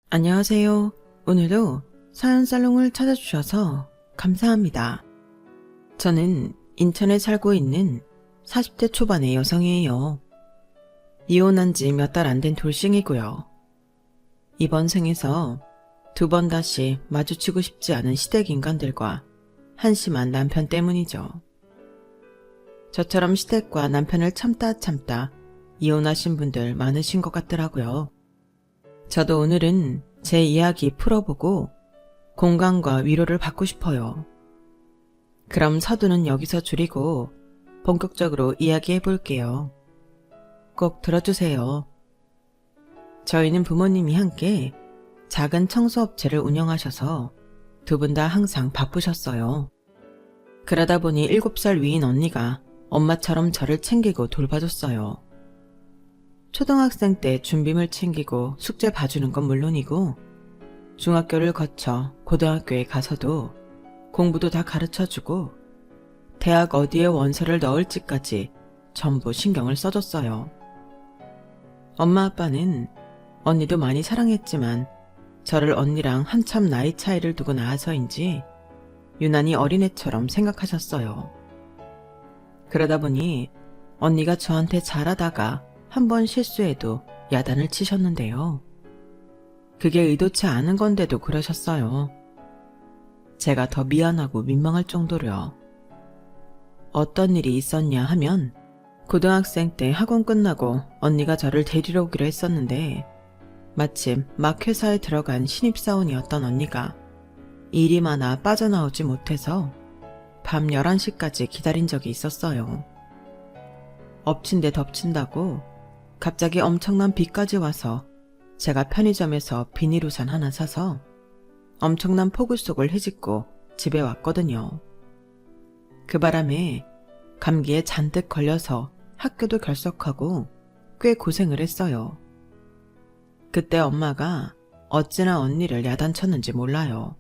안녕하세요. 오늘도 사연살롱을 찾아주셔서 감사합니다. 저는 인천에 살고 있는 40대 초반의 여성이에요. 이혼한 지 몇 달 안 된 돌싱이고요. 이번 생에서 2번 다시 마주치고 싶지 않은 시댁 인간들과 한심한 남편 때문이죠. 저처럼 시댁과 남편을 참다 이혼하신 분들 많으신 것 같더라고요. 저도 오늘은 제 이야기 풀어보고 공감과 위로를 받고 싶어요. 그럼 서두는 여기서 줄이고 본격적으로 이야기해 볼게요. 꼭 들어주세요. 저희는 부모님이 함께 작은 청소업체를 운영하셔서 2분 다 항상 바쁘셨어요. 그러다 보니 7살 위인 언니가 엄마처럼 저를 챙기고 돌봐줬어요. 초등학생 때 준비물 챙기고 숙제 봐주는 건 물론이고 중학교를 거쳐 고등학교에 가서도 공부도 다 가르쳐주고 대학 어디에 원서를 넣을지까지 전부 신경을 써줬어요. 엄마 아빠는 언니도 많이 사랑했지만 저를 언니랑 한참 나이 차이를 두고 낳아서인지 유난히 어린애처럼 생각하셨어요. 그러다 보니 언니가 저한테 잘하다가 한 번 실수해도 야단을 치셨는데요. 그게 의도치 않은 건데도 그러셨어요. 제가 더 미안하고 민망할 정도로요. 어떤 일이 있었냐 하면 고등학생 때 학원 끝나고 언니가 저를 데리러 오기로 했었는데 마침 막 회사에 들어간 신입사원이었던 언니가 일이 많아 빠져나오지 못해서 밤 11시까지 기다린 적이 있었어요. 엎친 데 덮친다고 갑자기 엄청난 비까지 와서 제가 편의점에서 비닐우산 하나 사서 엄청난 폭우 속을 헤집고 집에 왔거든요. 그 바람에 감기에 잔뜩 걸려서 학교도 결석하고 꽤 고생을 했어요. 그때 엄마가 어찌나 언니를 야단쳤는지 몰라요.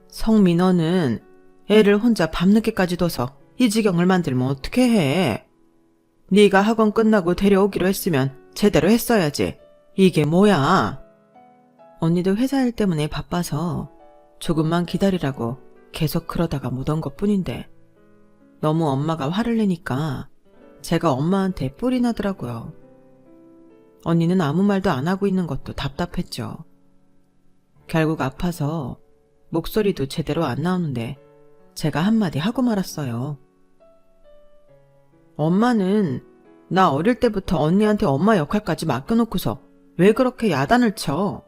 성민호는 애를 혼자 밤늦게까지 둬서 이 지경을 만들면 어떻게 해? 네가 학원 끝나고 데려오기로 했으면 제대로 했어야지. 이게 뭐야? 언니도 회사 일 때문에 바빠서 조금만 기다리라고 계속 그러다가 못 온 것뿐인데 너무 엄마가 화를 내니까 제가 엄마한테 뿔이 나더라고요. 언니는 아무 말도 안 하고 있는 것도 답답했죠. 결국 아파서 목소리도 제대로 안 나오는데 제가 한마디 하고 말았어요. 엄마는 나 어릴 때부터 언니한테 엄마 역할까지 맡겨놓고서 왜 그렇게 야단을 쳐?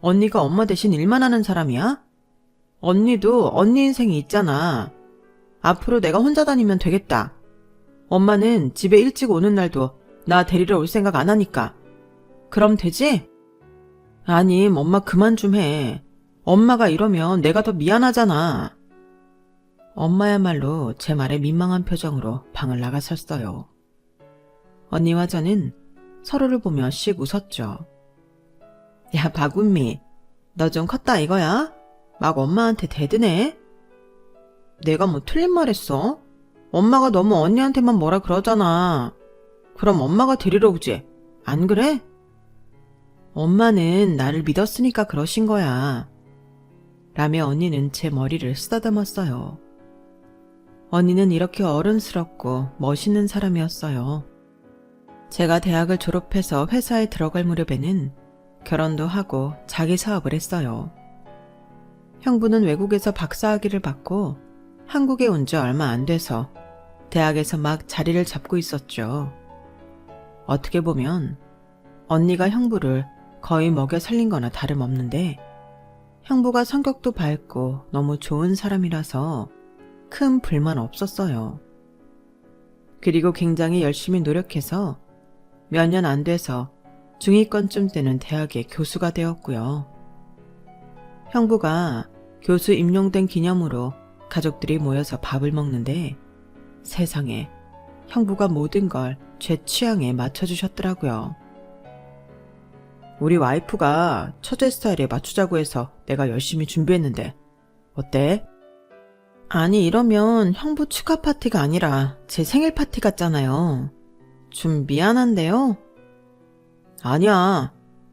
언니가 엄마 대신 일만 하는 사람이야? 언니도 언니 인생이 있잖아. 앞으로 내가 혼자 다니면 되겠다. 엄마는 집에 일찍 오는 날도 나 데리러 올 생각 안 하니까. 그럼 되지? 아님, 엄마 그만 좀 해. 엄마가 이러면 내가 더 미안하잖아. 엄마야말로 제 말에 민망한 표정으로 방을 나가셨어요. 언니와 저는 서로를 보며 씩 웃었죠. 야, 박운미, 너 좀 컸다 이거야? 막 엄마한테 대드네? 내가 뭐 틀린 말 했어? 엄마가 너무 언니한테만 뭐라 그러잖아. 그럼 엄마가 데리러 오지. 안 그래? 엄마는 나를 믿었으니까 그러신 거야. 라며 언니는 제 머리를 쓰다듬었어요. 언니는 이렇게 어른스럽고 멋있는 사람이었어요. 제가 대학을 졸업해서 회사에 들어갈 무렵에는 결혼도 하고 자기 사업을 했어요. 형부는 외국에서 박사학위를 받고 한국에 온 지 얼마 안 돼서 대학에서 막 자리를 잡고 있었죠. 어떻게 보면 언니가 형부를 거의 먹여 살린 거나 다름없는데 형부가 성격도 밝고 너무 좋은 사람이라서 큰 불만 없었어요. 그리고 굉장히 열심히 노력해서 몇 년 안 돼서 중위권쯤 되는 대학의 교수가 되었고요. 형부가 교수 임용된 기념으로 가족들이 모여서 밥을 먹는데 세상에 형부가 모든 걸 제 취향에 맞춰주셨더라고요. 우리 와이프가 처제 스타일에 맞추자고 해서 내가 열심히 준비했는데 어때? 아니, 이러면 형부 축하 파티가 아니라 제 생일 파티 같잖아요. 좀 미안한데요? 아니야.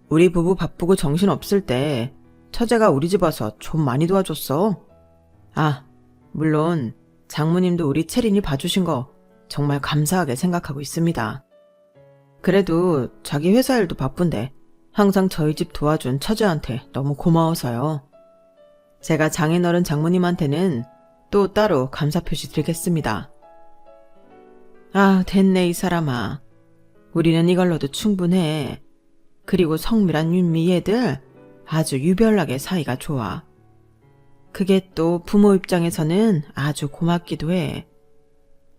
우리 부부 바쁘고 정신 없을 때 처제가 우리 집 와서 좀 많이 도와줬어. 아, 물론 장모님도 우리 채린이 봐주신 거 정말 감사하게 생각하고 있습니다. 그래도 자기 회사 일도 바쁜데 항상 저희 집 도와준 처제한테 너무 고마워서요. 제가 장인어른 장모님한테는 또 따로 감사 표시 드리겠습니다. 아, 됐네 이 사람아. 우리는 이걸로도 충분해. 그리고 성미란 윤미 얘들 아주 유별나게 사이가 좋아. 그게 또 부모 입장에서는 아주 고맙기도 해.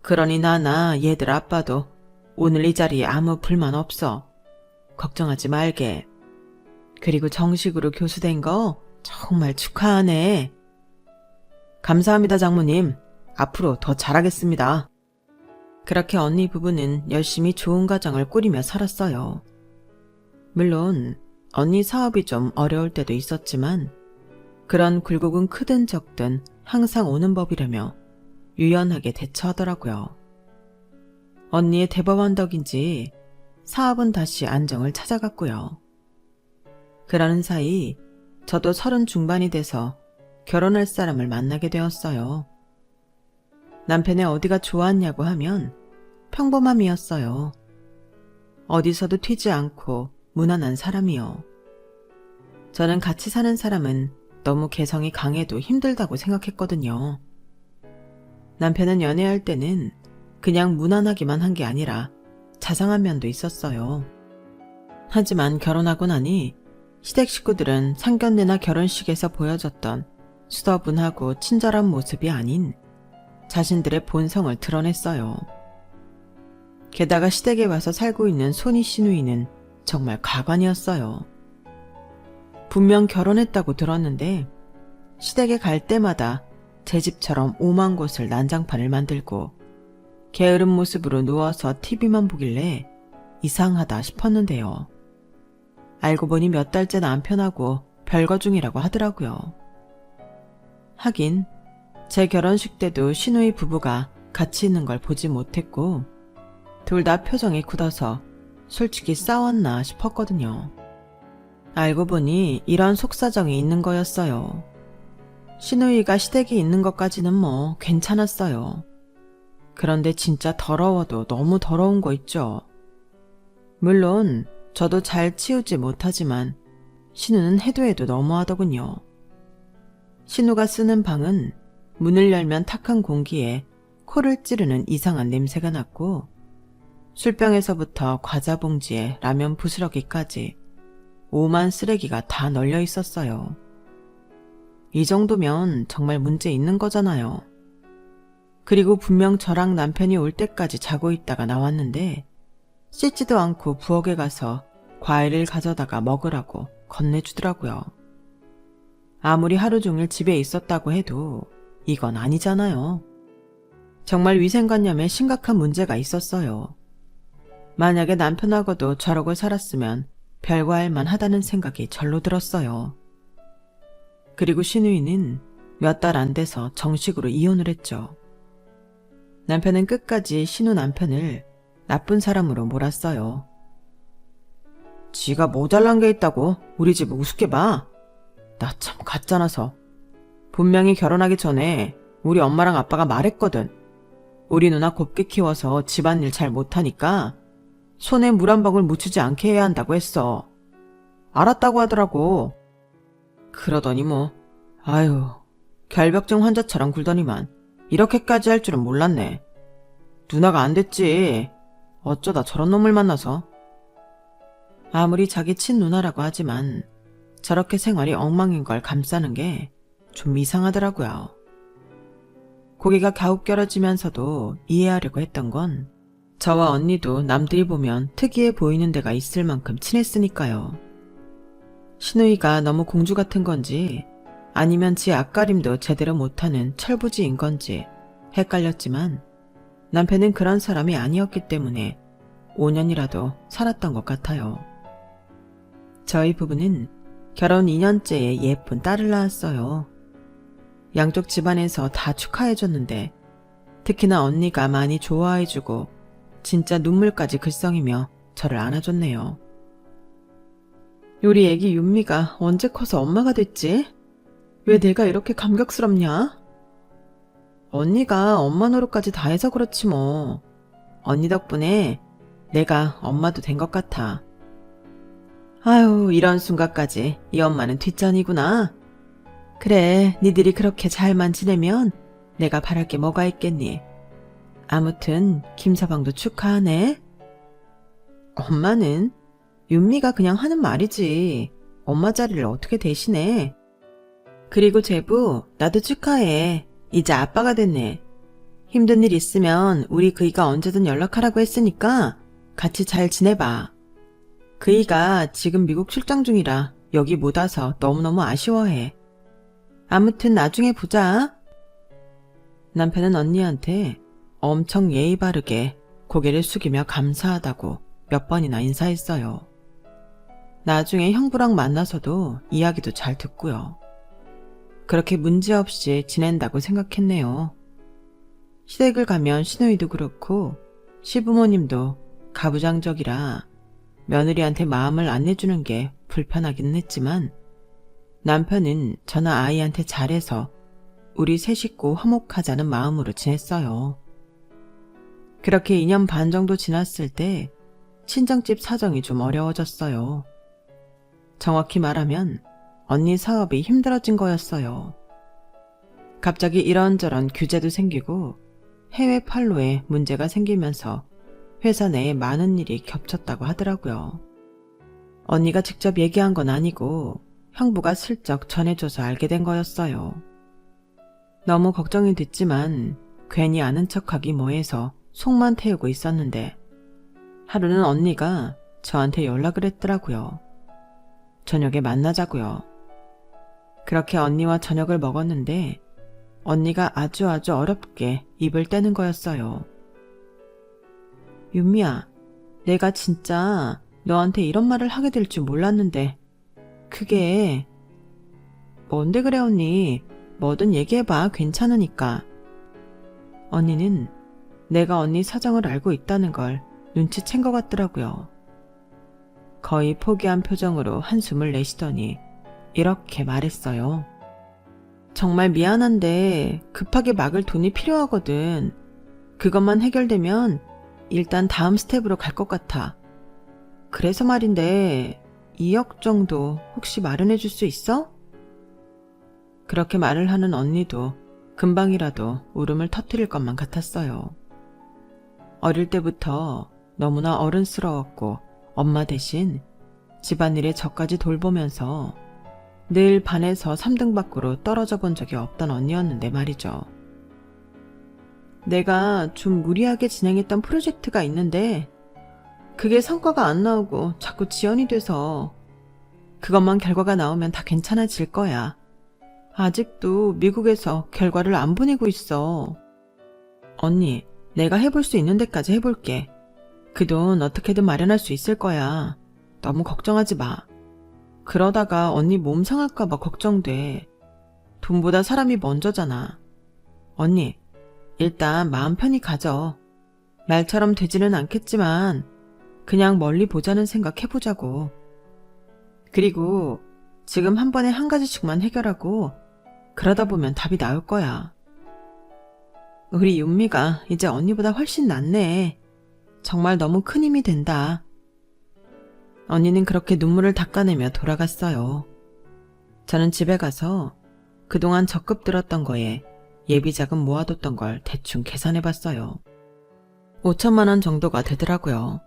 그러니 나나 얘들 아빠도 오늘 이 자리에 아무 불만 없어. 걱정하지 말게. 그리고 정식으로 교수된 거 정말 축하하네. 감사합니다 장모님. 앞으로 더 잘하겠습니다. 그렇게 언니 부부는 열심히 좋은 가정을 꾸리며 살았어요. 물론 언니 사업이 좀 어려울 때도 있었지만 그런 굴곡은 크든 적든 항상 오는 법이라며 유연하게 대처하더라고요. 언니의 대법원 덕인지 사업은 다시 안정을 찾아갔고요. 그러는 사이 저도 30 중반이 돼서 결혼할 사람을 만나게 되었어요. 남편의 어디가 좋았냐고 하면 평범함이었어요. 어디서도 튀지 않고 무난한 사람이요. 저는 같이 사는 사람은 너무 개성이 강해도 힘들다고 생각했거든요. 남편은 연애할 때는 그냥 무난하기만 한 게 아니라 자상한 면도 있었어요. 하지만 결혼하고 나니 시댁 식구들은 상견례나 결혼식에서 보여줬던 수더분하고 친절한 모습이 아닌 자신들의 본성을 드러냈어요. 게다가 시댁에 와서 살고 있는 손이 시누이는 정말 가관이었어요. 분명 결혼했다고 들었는데 시댁에 갈 때마다 제 집처럼 오만 곳을 난장판을 만들고 게으른 모습으로 누워서 TV만 보길래 이상하다 싶었는데요. 알고 보니 몇 달째 남편하고 별거 중이라고 하더라고요. 하긴 제 결혼식 때도 시누이 부부가 같이 있는 걸 보지 못했고 둘 다 표정이 굳어서 솔직히 싸웠나 싶었거든요. 알고 보니 이런 속사정이 있는 거였어요. 시누이가 시댁에 있는 것까지는 뭐 괜찮았어요. 그런데 진짜 더러워도 너무 더러운 거 있죠. 물론 저도 잘 치우지 못하지만 신우는 해도 해도 너무하더군요. 신우가 쓰는 방은 문을 열면 탁한 공기에 코를 찌르는 이상한 냄새가 났고 술병에서부터 과자 봉지에 라면 부스러기까지 오만 쓰레기가 다 널려 있었어요. 이 정도면 정말 문제 있는 거잖아요. 그리고 분명 저랑 남편이 올 때까지 자고 있다가 나왔는데 씻지도 않고 부엌에 가서 과일을 가져다가 먹으라고 건네주더라고요. 아무리 하루 종일 집에 있었다고 해도 이건 아니잖아요. 정말 위생관념에 심각한 문제가 있었어요. 만약에 남편하고도 저러고 살았으면 별거 할 만하다는 생각이 절로 들었어요. 그리고 시누이는 몇 달 안 돼서 정식으로 이혼을 했죠. 남편은 끝까지 신우 남편을 나쁜 사람으로 몰았어요. 지가 모자란 게 있다고 우리 집을 우습게 봐? 나 참 가짜나서. 분명히 결혼하기 전에 우리 엄마랑 아빠가 말했거든. 우리 누나 곱게 키워서 집안일 잘 못하니까 손에 물 한 방울 묻히지 않게 해야 한다고 했어. 알았다고 하더라고. 그러더니 뭐 아유 결벽증 환자처럼 굴더니만 이렇게까지 할 줄은 몰랐네. 누나가 안 됐지. 어쩌다 저런 놈을 만나서. 아무리 자기 친누나라고 하지만 저렇게 생활이 엉망인 걸 감싸는 게 좀 이상하더라고요. 고개가 갸웃겨뤄지면서도 이해하려고 했던 건 저와 언니도 남들이 보면 특이해 보이는 데가 있을 만큼 친했으니까요. 시누이가 너무 공주 같은 건지 아니면 지 앞가림도 제대로 못하는 철부지인 건지 헷갈렸지만 남편은 그런 사람이 아니었기 때문에 5년이라도 살았던 것 같아요. 저희 부부는 결혼 2년째에 예쁜 딸을 낳았어요. 양쪽 집안에서 다 축하해줬는데 특히나 언니가 많이 좋아해주고 진짜 눈물까지 글썽이며 저를 안아줬네요. 우리 애기 윤미가 언제 커서 엄마가 됐지? 왜 내가 이렇게 감격스럽냐? 언니가 엄마 노릇까지 다 해서 그렇지 뭐. 언니 덕분에 내가 엄마도 된 것 같아. 아유, 이런 순간까지 이 엄마는 뒷전이구나. 그래, 니들이 그렇게 잘만 지내면 내가 바랄 게 뭐가 있겠니. 아무튼 김서방도 축하하네. 엄마는? 윤미가 그냥 하는 말이지. 엄마 자리를 어떻게 대신해. 그리고 제부, 나도 축하해. 이제 아빠가 됐네. 힘든 일 있으면 우리 그이가 언제든 연락하라고 했으니까 같이 잘 지내봐. 그이가 지금 미국 출장 중이라 여기 못 와서 너무너무 아쉬워해. 아무튼 나중에 보자. 남편은 언니한테 엄청 예의 바르게 고개를 숙이며 감사하다고 몇 번이나 인사했어요. 나중에 형부랑 만나서도 이야기도 잘 듣고요. 그렇게 문제없이 지낸다고 생각했네요. 시댁을 가면 시누이도 그렇고 시부모님도 가부장적이라 며느리한테 마음을 안 내주는 게 불편하기는 했지만 남편은 저나 아이한테 잘해서 우리 세 식구 화목하자는 마음으로 지냈어요. 그렇게 2년 반 정도 지났을 때 친정집 사정이 좀 어려워졌어요. 정확히 말하면 언니 사업이 힘들어진 거였어요. 갑자기 이런저런 규제도 생기고 해외 판로에 문제가 생기면서 회사 내에 많은 일이 겹쳤다고 하더라고요. 언니가 직접 얘기한 건 아니고 형부가 슬쩍 전해줘서 알게 된 거였어요. 너무 걱정이 됐지만 괜히 아는 척하기 뭐해서 속만 태우고 있었는데 하루는 언니가 저한테 연락을 했더라고요. 저녁에 만나자고요. 그렇게 언니와 저녁을 먹었는데 언니가 아주 어렵게 입을 떼는 거였어요. 윤미야, 내가 진짜 너한테 이런 말을 하게 될 줄 몰랐는데 그게... 뭔데 그래 언니? 뭐든 얘기해봐. 괜찮으니까. 언니는 내가 언니 사정을 알고 있다는 걸 눈치챈 것 같더라고요. 거의 포기한 표정으로 한숨을 내쉬더니 이렇게 말했어요. 정말 미안한데 급하게 막을 돈이 필요하거든. 그것만 해결되면 일단 다음 스텝으로 갈 것 같아. 그래서 말인데 2억 정도 혹시 마련해 줄 수 있어? 그렇게 말을 하는 언니도 금방이라도 울음을 터뜨릴 것만 같았어요. 어릴 때부터 너무나 어른스러웠고 엄마 대신 집안일에 저까지 돌보면서 늘 반에서 3등 밖으로 떨어져 본 적이 없던 언니였는데 말이죠. 내가 좀 무리하게 진행했던 프로젝트가 있는데 그게 성과가 안 나오고 자꾸 지연이 돼서 그것만 결과가 나오면 다 괜찮아질 거야. 아직도 미국에서 결과를 안 보내고 있어. 언니, 내가 해볼 수 있는 데까지 해볼게. 그 돈 어떻게든 마련할 수 있을 거야. 너무 걱정하지 마. 그러다가 언니 몸 상할까 봐 걱정돼. 돈보다 사람이 먼저잖아. 언니, 일단 마음 편히 가져. 말처럼 되지는 않겠지만 그냥 멀리 보자는 생각 해보자고. 그리고 지금 한 번에 한 가지씩만 해결하고 그러다 보면 답이 나올 거야. 우리 윤미가 이제 언니보다 훨씬 낫네. 정말 너무 큰 힘이 된다. 언니는 그렇게 눈물을 닦아내며 돌아갔어요. 저는 집에 가서 그동안 적금 들었던 거에 예비자금 모아뒀던 걸 대충 계산해봤어요. 5천만 원 정도가 되더라고요.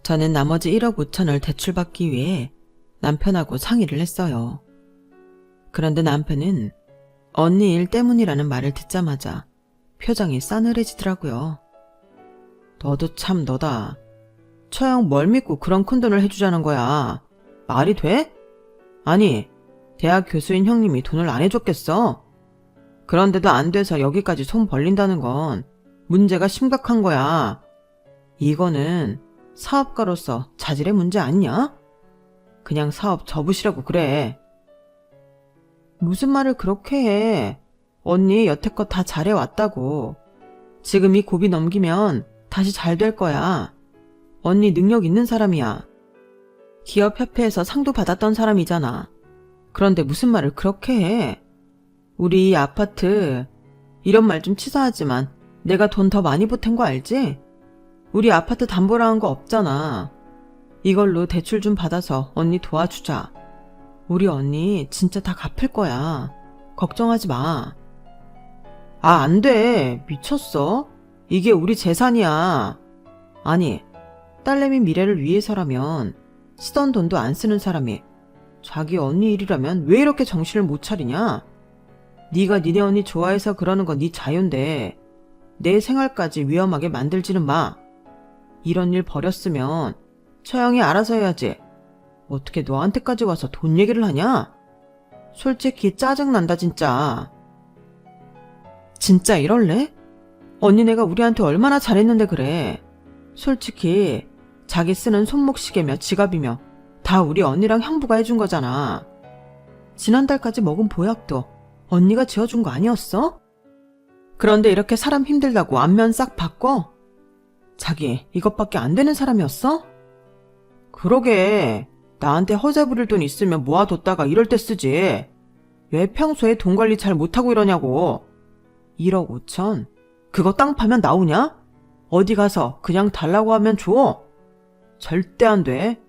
저는 나머지 1억 5천을 대출받기 위해 남편하고 상의를 했어요. 그런데 남편은 언니 일 때문이라는 말을 듣자마자 표정이 싸늘해지더라고요. 너도 참 너다. 처형 뭘 믿고 그런 큰돈을 해주자는 거야. 말이 돼? 아니, 대학 교수인 형님이 돈을 안 해줬겠어? 그런데도 안 돼서 여기까지 손 벌린다는 건 문제가 심각한 거야. 이거는 사업가로서 자질의 문제 아니냐? 그냥 사업 접으시라고 그래. 무슨 말을 그렇게 해. 언니 여태껏 다 잘해왔다고. 지금 이 고비 넘기면 다시 잘 될 거야. 언니 능력 있는 사람이야. 기업협회에서 상도 받았던 사람이잖아. 그런데 무슨 말을 그렇게 해? 우리 이 아파트, 이런 말 좀 치사하지만 내가 돈 더 많이 보탠 거 알지? 우리 아파트 담보라 한 거 없잖아. 이걸로 대출 좀 받아서 언니 도와주자. 우리 언니 진짜 다 갚을 거야. 걱정하지 마. 아, 안 돼. 미쳤어? 이게 우리 재산이야. 아니, 딸내미 미래를 위해서라면 쓰던 돈도 안 쓰는 사람이 자기 언니 일이라면 왜 이렇게 정신을 못 차리냐? 네가 니네 언니 좋아해서 그러는 건 네 자유인데 내 생활까지 위험하게 만들지는 마. 이런 일 버렸으면 처형이 알아서 해야지. 어떻게 너한테까지 와서 돈 얘기를 하냐? 솔직히 짜증난다 진짜. 진짜 이럴래? 언니네가 우리한테 얼마나 잘했는데 그래. 솔직히 자기 쓰는 손목시계며 지갑이며 다 우리 언니랑 형부가 해준 거잖아. 지난달까지 먹은 보약도 언니가 지어준 거 아니었어? 그런데 이렇게 사람 힘들다고 안면 싹 바꿔? 자기 이것밖에 안 되는 사람이었어? 그러게. 나한테 허세 부릴 돈 있으면 모아뒀다가 이럴 때 쓰지. 왜 평소에 돈 관리 잘 못하고 이러냐고. 1억 5천? 그거 땅 파면 나오냐? 어디 가서 그냥 달라고 하면 줘. 절대 안 돼.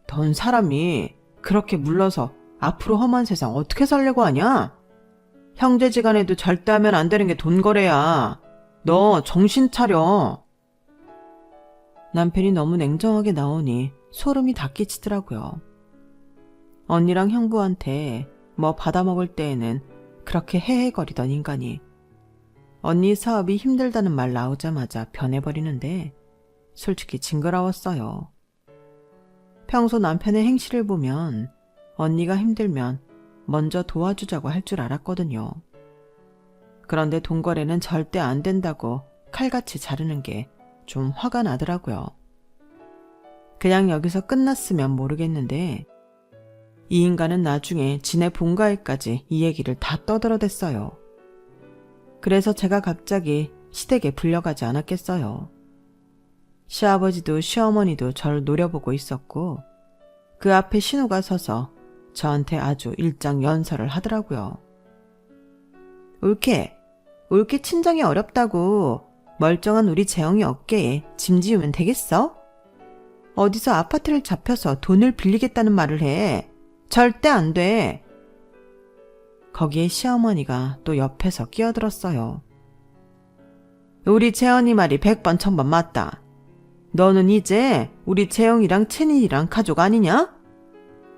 넌 사람이 그렇게 물러서 앞으로 험한 세상 어떻게 살려고 하냐? 형제지간에도 절대 하면 안 되는 게 돈 거래야. 너 정신 차려. 남편이 너무 냉정하게 나오니 소름이 다 끼치더라고요. 언니랑 형부한테 뭐 받아먹을 때에는 그렇게 헤헤거리던 인간이 언니 사업이 힘들다는 말 나오자마자 변해버리는데 솔직히 징그러웠어요. 평소 남편의 행실을 보면 언니가 힘들면 먼저 도와주자고 할 줄 알았거든요. 그런데 돈거래는 절대 안 된다고 칼같이 자르는 게 좀 화가 나더라고요. 그냥 여기서 끝났으면 모르겠는데 이 인간은 나중에 지네 본가에까지 이 얘기를 다 떠들어댔어요. 그래서 제가 갑자기 시댁에 불려가지 않았겠어요. 시아버지도 시어머니도 저를 노려보고 있었고 그 앞에 신우가 서서 저한테 아주 일장연설을 하더라고요. 옳게 친정이 어렵다고 멀쩡한 우리 재영이 어깨에 짐 지우면 되겠어? 어디서 아파트를 잡혀서 돈을 빌리겠다는 말을 해. 절대 안 돼. 거기에 시어머니가 또 옆에서 끼어들었어요. 우리 재현이 말이 100번 1000번 맞다. 너는 이제 우리 재영이랑 채린이랑 가족 아니냐?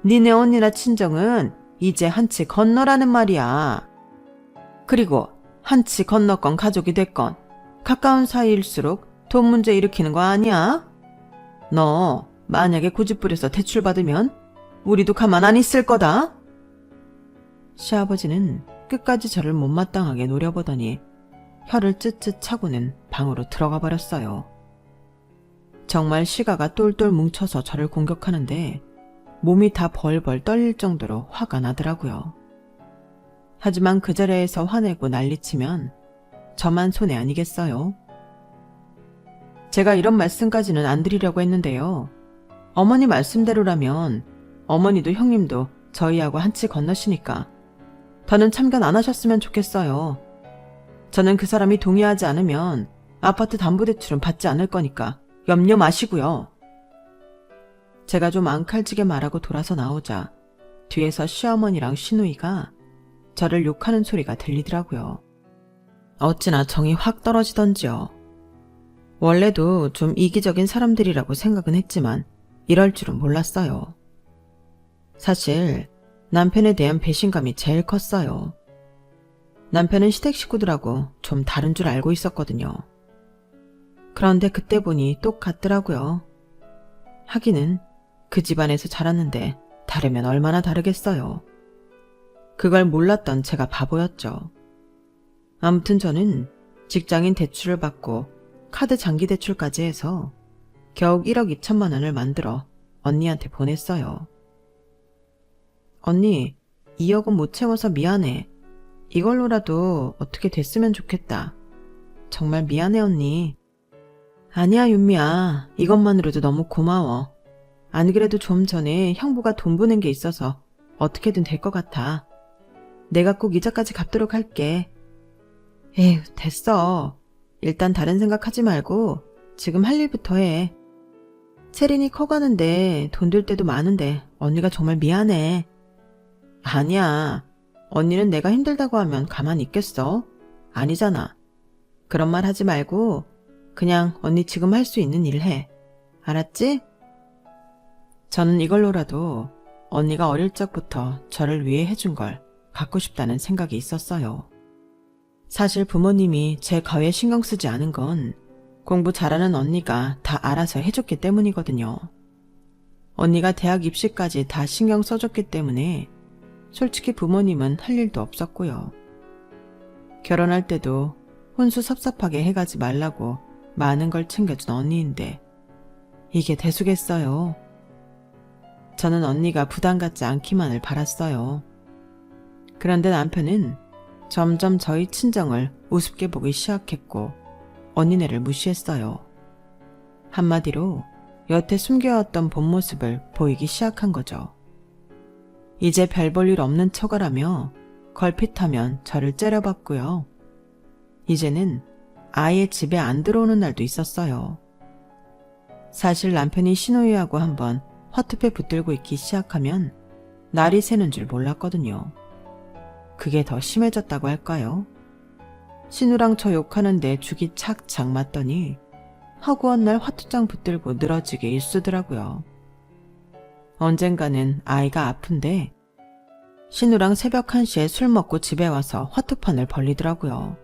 니네 언니나 친정은 이제 한치 건너라는 말이야. 그리고 한치 건너건 가족이 됐건 가까운 사이일수록 돈 문제 일으키는 거 아니야? 너 만약에 고집부려서 대출 받으면 우리도 가만 안 있을 거다. 시아버지는 끝까지 저를 못마땅하게 노려보더니 혀를 쯧쯧 차고는 방으로 들어가 버렸어요. 정말 시가가 똘똘 뭉쳐서 저를 공격하는데 몸이 다 벌벌 떨릴 정도로 화가 나더라고요. 하지만 그 자리에서 화내고 난리치면 저만 손해 아니겠어요? 제가 이런 말씀까지는 안 드리려고 했는데요. 어머니 말씀대로라면 어머니도 형님도 저희하고 한치 건너시니까 더는 참견 안 하셨으면 좋겠어요. 저는 그 사람이 동의하지 않으면 아파트 담보대출은 받지 않을 거니까 염려 마시고요. 제가 좀 앙칼지게 말하고 돌아서 나오자 뒤에서 시어머니랑 시누이가 저를 욕하는 소리가 들리더라고요. 어찌나 정이 확 떨어지던지요. 원래도 좀 이기적인 사람들이라고 생각은 했지만 이럴 줄은 몰랐어요. 사실 남편에 대한 배신감이 제일 컸어요. 남편은 시댁 식구들하고 좀 다른 줄 알고 있었거든요. 그런데 그때 보니 똑같더라고요. 하기는 그 집안에서 자랐는데 다르면 얼마나 다르겠어요. 그걸 몰랐던 제가 바보였죠. 아무튼 저는 직장인 대출을 받고 카드 장기 대출까지 해서 겨우 1억 2천만 원을 만들어 언니한테 보냈어요. 언니, 2억은 못 채워서 미안해. 이걸로라도 어떻게 됐으면 좋겠다. 정말 미안해 언니. 아니야 윤미야. 이것만으로도 너무 고마워. 안 그래도 좀 전에 형부가 돈 보낸 게 있어서 어떻게든 될 것 같아. 내가 꼭 이자까지 갚도록 할게. 에휴, 됐어. 일단 다른 생각하지 말고 지금 할 일부터 해. 채린이 커가는데 돈 들 때도 많은데 언니가 정말 미안해. 아니야. 언니는 내가 힘들다고 하면 가만히 있겠어? 아니잖아. 그런 말 하지 말고 그냥 언니 지금 할 수 있는 일 해. 알았지? 저는 이걸로라도 언니가 어릴 적부터 저를 위해 해준 걸 갖고 싶다는 생각이 있었어요. 사실 부모님이 제 가외에 신경 쓰지 않은 건 공부 잘하는 언니가 다 알아서 해줬기 때문이거든요. 언니가 대학 입시까지 다 신경 써줬기 때문에 솔직히 부모님은 할 일도 없었고요. 결혼할 때도 혼수 섭섭하게 해가지 말라고 많은 걸 챙겨준 언니인데 이게 대수겠어요. 저는 언니가 부담 갖지 않기만을 바랐어요. 그런데 남편은 점점 저희 친정을 우습게 보기 시작했고 언니네를 무시했어요. 한마디로 여태 숨겨왔던 본 모습을 보이기 시작한 거죠. 이제 별 볼 일 없는 척을하며 걸핏하면 저를 째려봤고요. 이제는 아예 집에 안 들어오는 날도 있었어요. 사실 남편이 시누이하고 한번 화투패 붙들고 있기 시작하면 날이 새는 줄 몰랐거든요. 그게 더 심해졌다고 할까요? 신우랑 저 욕하는데 죽이 착착 맞더니 허구한 날 화투장 붙들고 늘어지게 일쓰더라고요. 언젠가는 아이가 아픈데 신우랑 새벽 1시에 술 먹고 집에 와서 화투판을 벌리더라고요.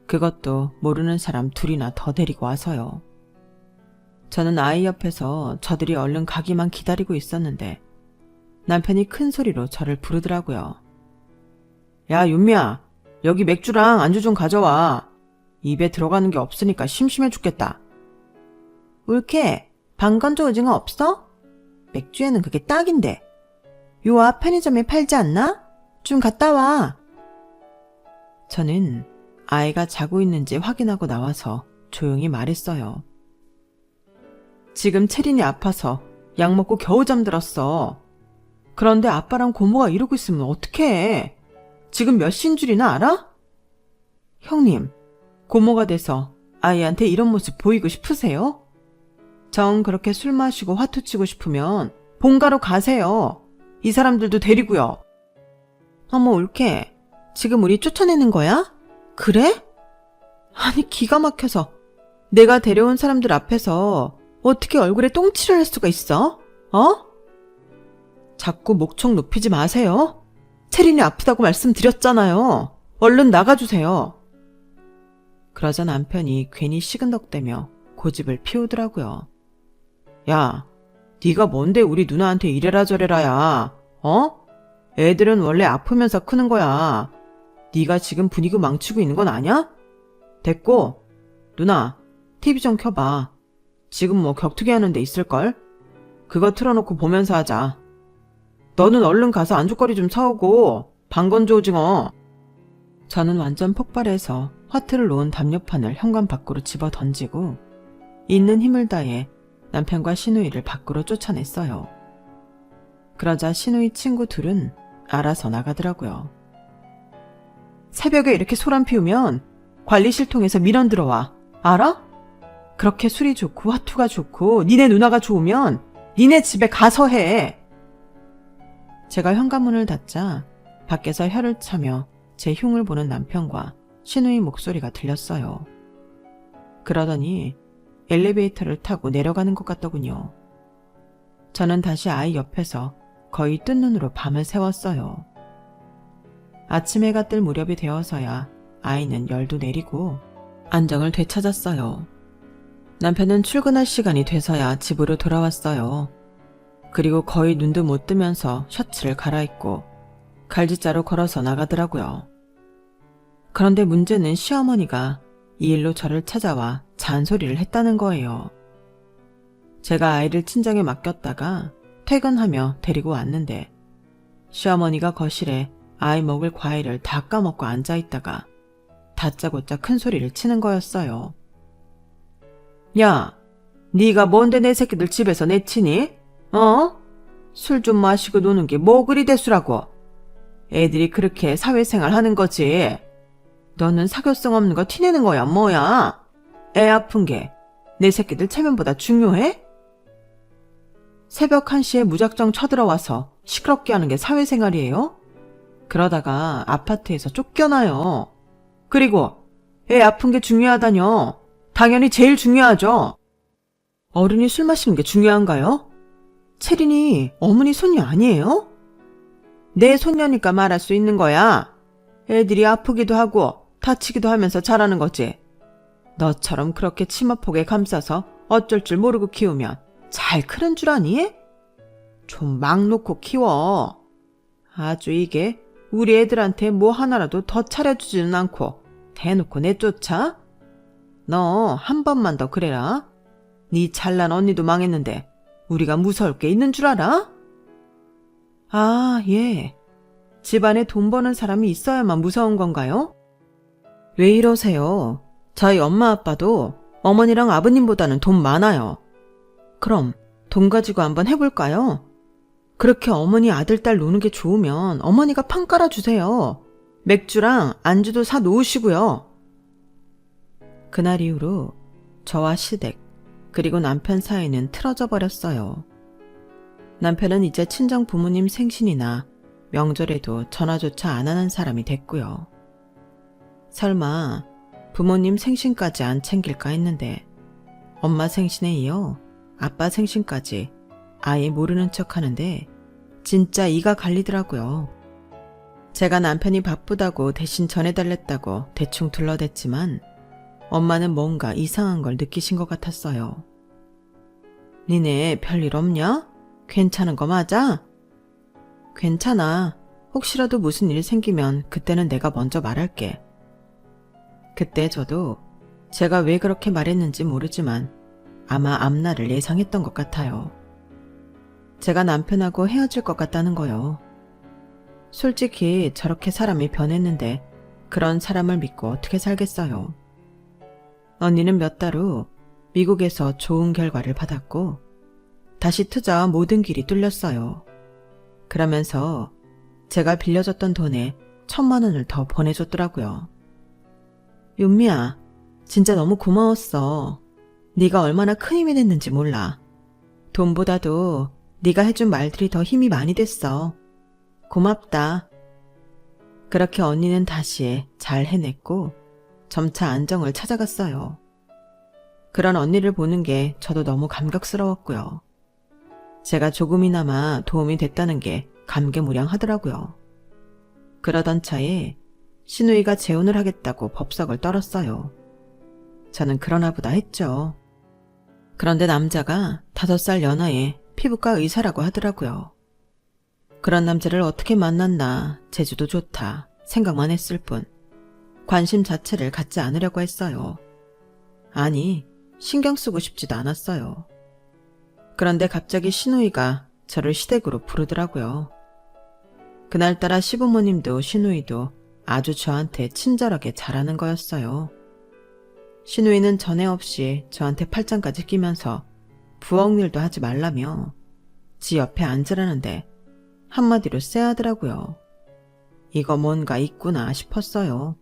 그것도 모르는 사람 둘이나 더 데리고 와서요. 저는 아이 옆에서 저들이 얼른 가기만 기다리고 있었는데 남편이 큰 소리로 저를 부르더라고요. 야, 윤미야, 여기 맥주랑 안주 좀 가져와. 입에 들어가는 게 없으니까 심심해 죽겠다. 울케, 방건조 오징어 없어? 맥주에는 그게 딱인데. 요 앞 편의점에 팔지 않나? 좀 갔다 와. 저는 아이가 자고 있는지 확인하고 나와서 조용히 말했어요. 지금 채린이 아파서 약 먹고 겨우 잠들었어. 그런데 아빠랑 고모가 이러고 있으면 어떡해? 지금 몇 시인 줄이나 알아? 형님, 고모가 돼서 아이한테 이런 모습 보이고 싶으세요? 정 그렇게 술 마시고 화투 치고 싶으면 본가로 가세요. 이 사람들도 데리고요. 어머, 올케. 지금 우리 쫓아내는 거야? 그래? 아니, 기가 막혀서 내가 데려온 사람들 앞에서 어떻게 얼굴에 똥칠을 할 수가 있어? 자꾸 목청 높이지 마세요. 채린이 아프다고 말씀드렸잖아요. 얼른 나가주세요. 그러자 남편이 괜히 시근덕대며 고집을 피우더라고요. 야, 네가 뭔데 우리 누나한테 이래라 저래라야. 애들은 원래 아프면서 크는 거야. 네가 지금 분위기 망치고 있는 건 아냐? 됐고, 누나, TV 좀 켜봐. 지금 뭐 격투기 하는 데 있을걸? 그거 틀어놓고 보면서 하자. 너는 얼른 가서 안주거리 좀 사오고 방건조 오징어. 저는 완전 폭발해서 화트를 놓은 담요판을 현관 밖으로 집어 던지고 있는 힘을 다해 남편과 시누이를 밖으로 쫓아냈어요. 그러자 시누이 친구 둘은 알아서 나가더라고요. 새벽에 이렇게 소란 피우면 관리실 통해서 민원 들어와. 알아? 그렇게 술이 좋고 화투가 좋고 니네 누나가 좋으면 니네 집에 가서 해. 제가 현관문을 닫자 밖에서 혀를 차며 제 흉을 보는 남편과 시누이 목소리가 들렸어요. 그러더니 엘리베이터를 타고 내려가는 것 같더군요. 저는 다시 아이 옆에서 거의 뜬 눈으로 밤을 새웠어요. 아침 해가 뜰 무렵이 되어서야 아이는 열도 내리고 안정을 되찾았어요. 남편은 출근할 시간이 돼서야 집으로 돌아왔어요. 그리고 거의 눈도 못 뜨면서 셔츠를 갈아입고 갈지자로 걸어서 나가더라고요. 그런데 문제는 시어머니가 이 일로 저를 찾아와 잔소리를 했다는 거예요. 제가 아이를 친정에 맡겼다가 퇴근하며 데리고 왔는데 시어머니가 거실에 아이 먹을 과일을 다 까먹고 앉아있다가 다짜고짜 큰 소리를 치는 거였어요. 야, 네가 뭔데 내 새끼들 집에서 내치니? 어? 술 좀 마시고 노는 게 뭐 그리 대수라고. 애들이 그렇게 사회생활 하는 거지. 너는 사교성 없는 거 티내는 거야, 뭐야? 애 아픈 게 내 새끼들 체면보다 중요해? 새벽 1시에 무작정 쳐들어와서 시끄럽게 하는 게 사회생활이에요? 그러다가 아파트에서 쫓겨나요. 그리고 애 아픈 게 중요하다뇨. 당연히 제일 중요하죠. 어른이 술 마시는 게 중요한가요? 채린이 어머니 손녀 아니에요? 내 손녀니까 말할 수 있는 거야. 애들이 아프기도 하고 다치기도 하면서 자라는 거지. 너처럼 그렇게 치마폭에 감싸서 어쩔 줄 모르고 키우면 잘 크는 줄 아니? 좀 막 놓고 키워. 아주 이게 우리 애들한테 뭐 하나라도 더 차려주지는 않고 대놓고 내쫓아? 너 한 번만 더 그래라. 네 잘난 언니도 망했는데 우리가 무서울 게 있는 줄 알아? 아, 예. 집안에 돈 버는 사람이 있어야만 무서운 건가요? 왜 이러세요? 저희 엄마 아빠도 어머니랑 아버님보다는 돈 많아요. 그럼 돈 가지고 한번 해볼까요? 그렇게 어머니 아들 딸 노는 게 좋으면 어머니가 판 깔아주세요. 맥주랑 안주도 사 놓으시고요. 그날 이후로 저와 시댁 그리고 남편 사이는 틀어져 버렸어요. 남편은 이제 친정 부모님 생신이나 명절에도 전화조차 안 하는 사람이 됐고요. 설마 부모님 생신까지 안 챙길까 했는데 엄마 생신에 이어 아빠 생신까지 아예 모르는 척 하는데 진짜 이가 갈리더라고요. 제가 남편이 바쁘다고 대신 전해달랬다고 대충 둘러댔지만 엄마는 뭔가 이상한 걸 느끼신 것 같았어요. 니네 별일 없냐? 괜찮은 거 맞아? 괜찮아. 혹시라도 무슨 일 생기면 그때는 내가 먼저 말할게. 그때 저도 제가 왜 그렇게 말했는지 모르지만 아마 앞날을 예상했던 것 같아요. 제가 남편하고 헤어질 것 같다는 거요. 솔직히 저렇게 사람이 변했는데 그런 사람을 믿고 어떻게 살겠어요. 언니는 몇 달 후 미국에서 좋은 결과를 받았고 다시 투자와 모든 길이 뚫렸어요. 그러면서 제가 빌려줬던 돈에 1,000만 원을 더 보내줬더라고요. 윤미야, 진짜 너무 고마웠어. 네가 얼마나 큰 힘이 됐는지 몰라. 돈보다도 네가 해준 말들이 더 힘이 많이 됐어. 고맙다. 그렇게 언니는 다시 잘 해냈고 점차 안정을 찾아갔어요. 그런 언니를 보는 게 저도 너무 감격스러웠고요. 제가 조금이나마 도움이 됐다는 게 감개무량하더라고요. 그러던 차에 신우이가 재혼을 하겠다고 법석을 떨었어요. 저는 그러나 보다 했죠. 그런데 남자가 5살 연하의 피부과 의사라고 하더라고요. 그런 남자를 어떻게 만났나 제주도 좋다 생각만 했을 뿐 관심 자체를 갖지 않으려고 했어요. 아니, 신경 쓰고 싶지도 않았어요. 그런데 갑자기 신우이가 저를 시댁으로 부르더라고요. 그날따라 시부모님도 신우이도 아주 저한테 친절하게 잘하는 거였어요. 신우이는 전에 없이 저한테 팔짱까지 끼면서 부엌일도 하지 말라며 지 옆에 앉으라는데 한마디로 쎄하더라고요. 이거 뭔가 있구나 싶었어요.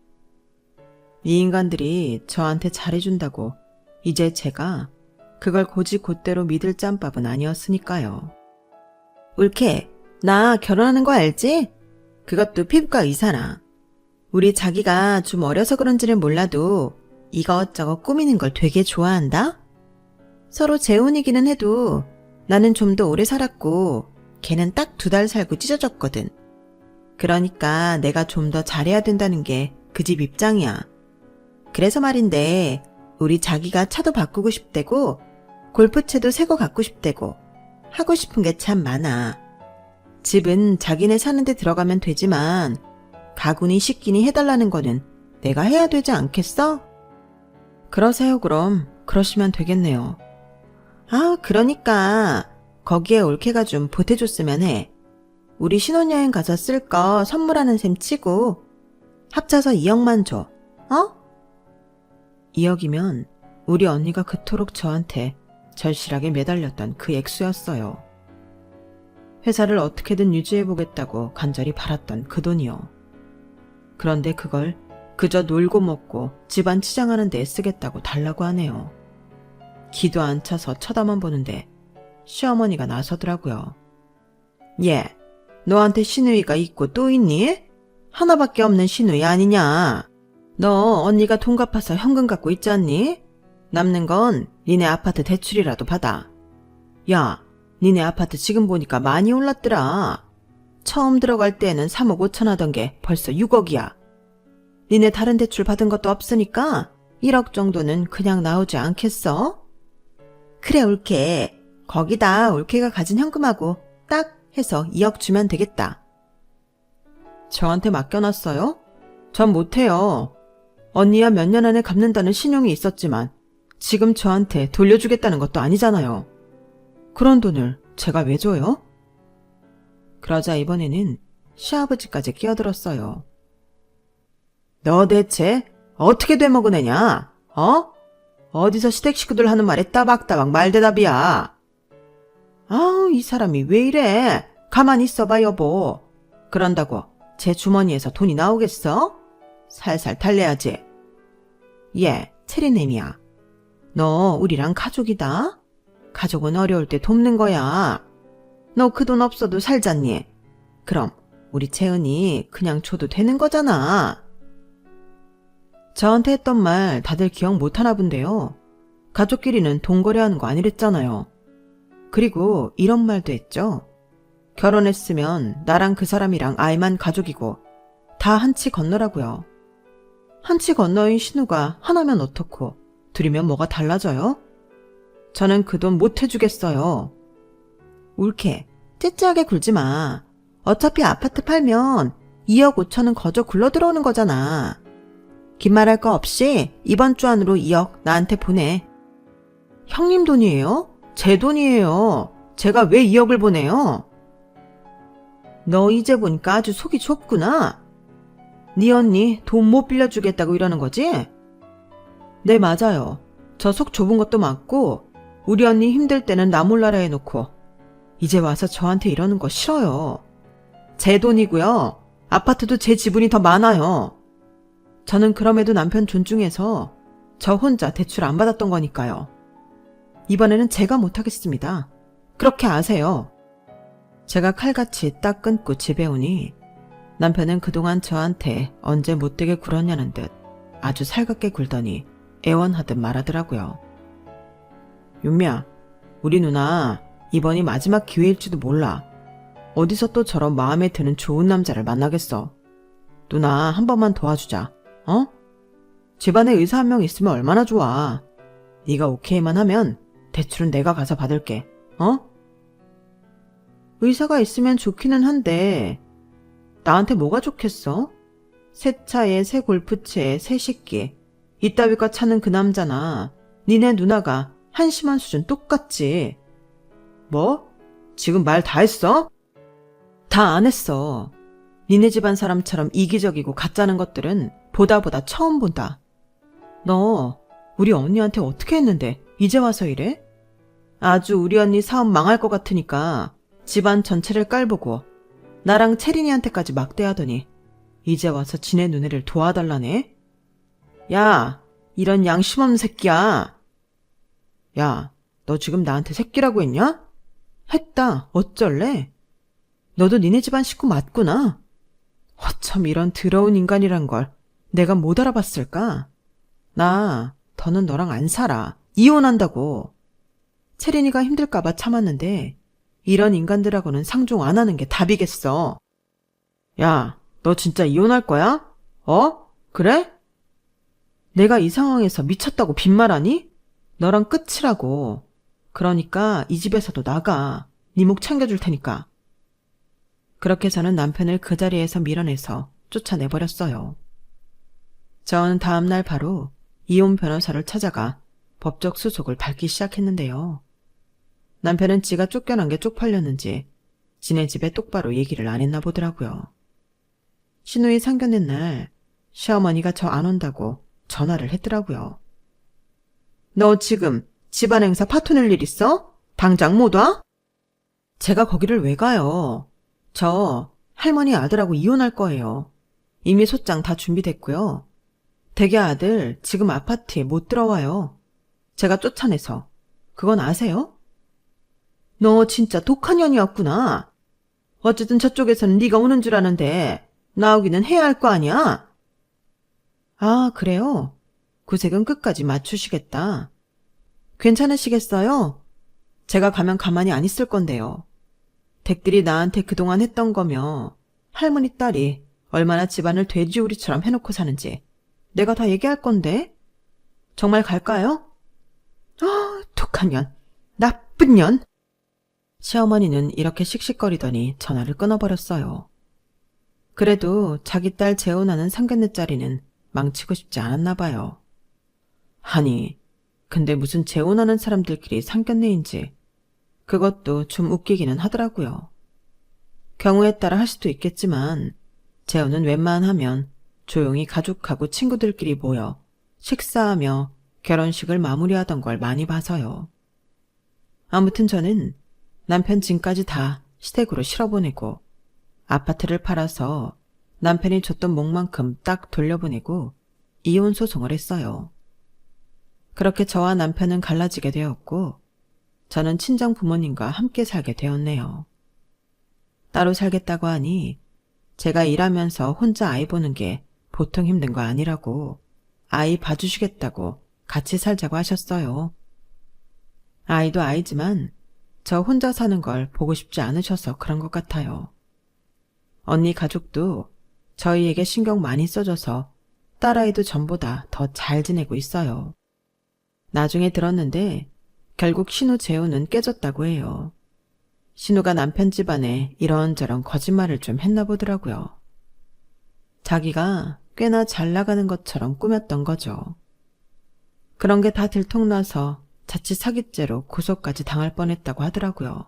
이 인간들이 저한테 잘해준다고 이제 제가 그걸 곧이곧대로 믿을 짬밥은 아니었으니까요. 울케, 나 결혼하는 거 알지? 그것도 피부과 의사랑. 우리 자기가 좀 어려서 그런지는 몰라도 이것저것 꾸미는 걸 되게 좋아한다? 서로 재혼이기는 해도 나는 좀 더 오래 살았고 걔는 딱 2달 살고 찢어졌거든. 그러니까 내가 좀 더 잘해야 된다는 게 그 집 입장이야. 그래서 말인데 우리 자기가 차도 바꾸고 싶대고 골프채도 새 거 갖고 싶대고 하고 싶은 게 참 많아. 집은 자기네 사는데 들어가면 되지만 가구니 식기니 해달라는 거는 내가 해야 되지 않겠어? 그러세요 그럼. 그러시면 되겠네요. 아, 그러니까 거기에 올케가 좀 보태줬으면 해. 우리 신혼여행 가서 쓸 거 선물하는 셈 치고 합쳐서 2억만 줘. 어? 2억이면 우리 언니가 그토록 저한테 절실하게 매달렸던 그 액수였어요. 회사를 어떻게든 유지해보겠다고 간절히 바랐던 그 돈이요. 그런데 그걸 그저 놀고 먹고 집안 치장하는 데 쓰겠다고 달라고 하네요. 기도 안 차서 쳐다만 보는데 시어머니가 나서더라고요. 얘, 너한테 시누이가 있고 또 있니? 하나밖에 없는 시누이 아니냐? 너 언니가 돈 갚아서 현금 갖고 있지 않니? 남는 건 니네 아파트 대출이라도 받아. 야, 니네 아파트 지금 보니까 많이 올랐더라. 처음 들어갈 때에는 3억 5천 하던 게 벌써 6억이야. 니네 다른 대출 받은 것도 없으니까 1억 정도는 그냥 나오지 않겠어? 그래, 올케. 거기다 올케가 가진 현금하고 딱 해서 2억 주면 되겠다. 저한테 맡겨놨어요? 전 못해요. 언니야 몇 년 안에 갚는다는 신용이 있었지만 지금 저한테 돌려주겠다는 것도 아니잖아요. 그런 돈을 제가 왜 줘요? 그러자 이번에는 시아버지까지 끼어들었어요. 너 대체 어떻게 되먹은 애냐? 어? 어디서 시댁 식구들 하는 말에 따박따박 말대답이야. 아우, 이 사람이 왜 이래? 가만히 있어봐, 여보. 그런다고 제 주머니에서 돈이 나오겠어? 살살 달래야지. 얘, 체리냄이야. 너 우리랑 가족이다? 가족은 어려울 때 돕는 거야. 너 그 돈 없어도 살잖니? 그럼 우리 채은이 그냥 줘도 되는 거잖아. 저한테 했던 말 다들 기억 못하나 본데요. 가족끼리는 돈 거래하는 거 아니랬잖아요. 그리고 이런 말도 했죠. 결혼했으면 나랑 그 사람이랑 아이만 가족이고 다 한치 건너라고요. 한치 건너인 신우가 하나면 어떻고 둘이면 뭐가 달라져요? 저는 그 돈 못 해주겠어요. 울케, 째째하게 굴지 마. 어차피 아파트 팔면 2억 5천은 거저 굴러들어오는 거잖아. 긴 말할 거 없이 이번 주 안으로 2억 나한테 보내. 형님 돈이에요? 제 돈이에요. 제가 왜 2억을 보내요? 너 이제 보니까 아주 속이 좁구나. 네 언니 돈 못 빌려주겠다고 이러는 거지? 네, 맞아요. 저 속 좁은 것도 맞고 우리 언니 힘들 때는 나 몰라라 해놓고 이제 와서 저한테 이러는 거 싫어요. 제 돈이고요. 아파트도 제 지분이 더 많아요. 저는 그럼에도 남편 존중해서 저 혼자 대출 안 받았던 거니까요. 이번에는 제가 못하겠습니다. 그렇게 아세요. 제가 칼같이 딱 끊고 집에 오니 남편은 그동안 저한테 언제 못되게 굴었냐는 듯 아주 살갑게 굴더니 애원하듯 말하더라고요. 윤미야, 우리 누나 이번이 마지막 기회일지도 몰라. 어디서 또 저런 마음에 드는 좋은 남자를 만나겠어. 누나 한 번만 도와주자. 어? 집안에 의사 한 명 있으면 얼마나 좋아. 네가 오케이만 하면 대출은 내가 가서 받을게. 어? 의사가 있으면 좋기는 한데 나한테 뭐가 좋겠어? 새 차에 새 골프채에 새 식기 이따위가 차는 그 남자나 니네 누나가 한심한 수준 똑같지. 뭐? 지금 말 다 했어? 다 안 했어. 니네 집안 사람처럼 이기적이고 가짜는 것들은 보다 처음 본다. 너 우리 언니한테 어떻게 했는데 이제 와서 이래? 아주 우리 언니 사업 망할 것 같으니까 집안 전체를 깔보고 나랑 채린이한테까지 막대하더니 이제 와서 지네 누나를 도와달라네? 야, 이런 양심 없는 새끼야. 야, 너 지금 나한테 새끼라고 했냐? 했다. 어쩔래? 너도 니네 집안 식구 맞구나. 어쩜 이런 더러운 인간이란 걸 내가 못 알아봤을까? 나 더는 너랑 안 살아. 이혼한다고. 채린이가 힘들까봐 참았는데 이런 인간들하고는 상종 안 하는 게 답이겠어. 야, 너 진짜 이혼할 거야? 어? 그래? 내가 이 상황에서 미쳤다고 빈말하니? 너랑 끝이라고. 그러니까 이 집에서도 나가. 네 목 챙겨줄 테니까. 그렇게 저는 남편을 그 자리에서 밀어내서 쫓아내버렸어요. 전 다음날 바로 이혼 변호사를 찾아가 법적 수속을 밟기 시작했는데요. 남편은 지가 쫓겨난 게 쪽팔렸는지 지네 집에 똑바로 얘기를 안 했나 보더라고요. 시누이 상견례 날 시어머니가 저 안 온다고 전화를 했더라고요. 너 지금 집안 행사 파토 낼 일 있어? 당장 못 와? 제가 거기를 왜 가요? 저 할머니 아들하고 이혼할 거예요. 이미 소장 다 준비됐고요. 댁의 아들 지금 아파트에 못 들어와요. 제가 쫓아내서. 그건 아세요? 너 진짜 독한 년이었구나. 어쨌든 저쪽에서는 네가 오는 줄 아는데 나오기는 해야 할 거 아니야? 아, 그래요? 구색은 끝까지 맞추시겠다. 괜찮으시겠어요? 제가 가면 가만히 안 있을 건데요. 댁들이 나한테 그동안 했던 거며 할머니 딸이 얼마나 집안을 돼지우리처럼 해놓고 사는지 내가 다 얘기할 건데. 정말 갈까요? 독한 년. 나쁜 년. 시어머니는 이렇게 씩씩거리더니 전화를 끊어버렸어요. 그래도 자기 딸 재혼하는 상견례자리는 망치고 싶지 않았나 봐요. 아니, 근데 무슨 재혼하는 사람들끼리 상견례인지 그것도 좀 웃기기는 하더라고요. 경우에 따라 할 수도 있겠지만 재혼은 웬만하면 조용히 가족하고 친구들끼리 모여 식사하며 결혼식을 마무리하던 걸 많이 봐서요. 아무튼 저는 남편 짐까지 다 시댁으로 실어보내고 아파트를 팔아서 남편이 줬던 몫만큼 딱 돌려보내고 이혼 소송을 했어요. 그렇게 저와 남편은 갈라지게 되었고 저는 친정 부모님과 함께 살게 되었네요. 따로 살겠다고 하니 제가 일하면서 혼자 아이 보는 게 보통 힘든 거 아니라고 아이 봐주시겠다고 같이 살자고 하셨어요. 아이도 아이지만 저 혼자 사는 걸 보고 싶지 않으셔서 그런 것 같아요. 언니 가족도 저희에게 신경 많이 써줘서 딸아이도 전보다 더 잘 지내고 있어요. 나중에 들었는데 결국 신우 재혼은 깨졌다고 해요. 신우가 남편 집안에 이런저런 거짓말을 좀 했나 보더라고요. 자기가 꽤나 잘 나가는 것처럼 꾸몄던 거죠. 그런 게 다 들통나서 자칫 사기죄로 고소까지 당할 뻔했다고 하더라고요.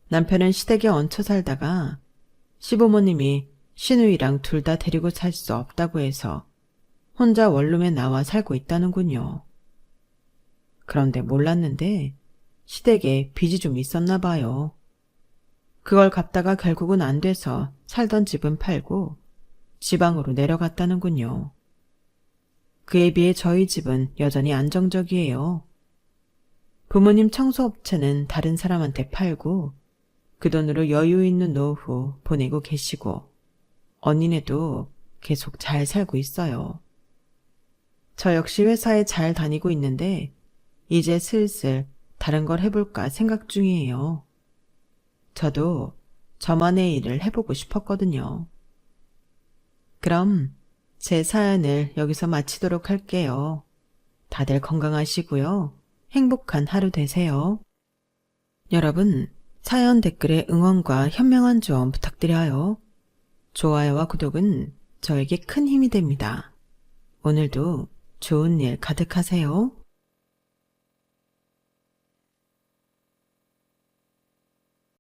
남편은 시댁에 얹혀 살다가 시부모님이 신우이랑 둘 다 데리고 살 수 없다고 해서 혼자 원룸에 나와 살고 있다는군요. 그런데 몰랐는데 시댁에 빚이 좀 있었나 봐요. 그걸 갚다가 결국은 안 돼서 살던 집은 팔고 지방으로 내려갔다는군요. 그에 비해 저희 집은 여전히 안정적이에요. 부모님 청소업체는 다른 사람한테 팔고 그 돈으로 여유 있는 노후 보내고 계시고 언니네도 계속 잘 살고 있어요. 저 역시 회사에 잘 다니고 있는데 이제 슬슬 다른 걸 해볼까 생각 중이에요. 저도 저만의 일을 해보고 싶었거든요. 그럼 제 사연을 여기서 마치도록 할게요. 다들 건강하시고요. 행복한 하루 되세요. 여러분, 사연 댓글에 응원과 현명한 조언 부탁드려요. 좋아요와 구독은 저에게 큰 힘이 됩니다. 오늘도 좋은 일 가득하세요.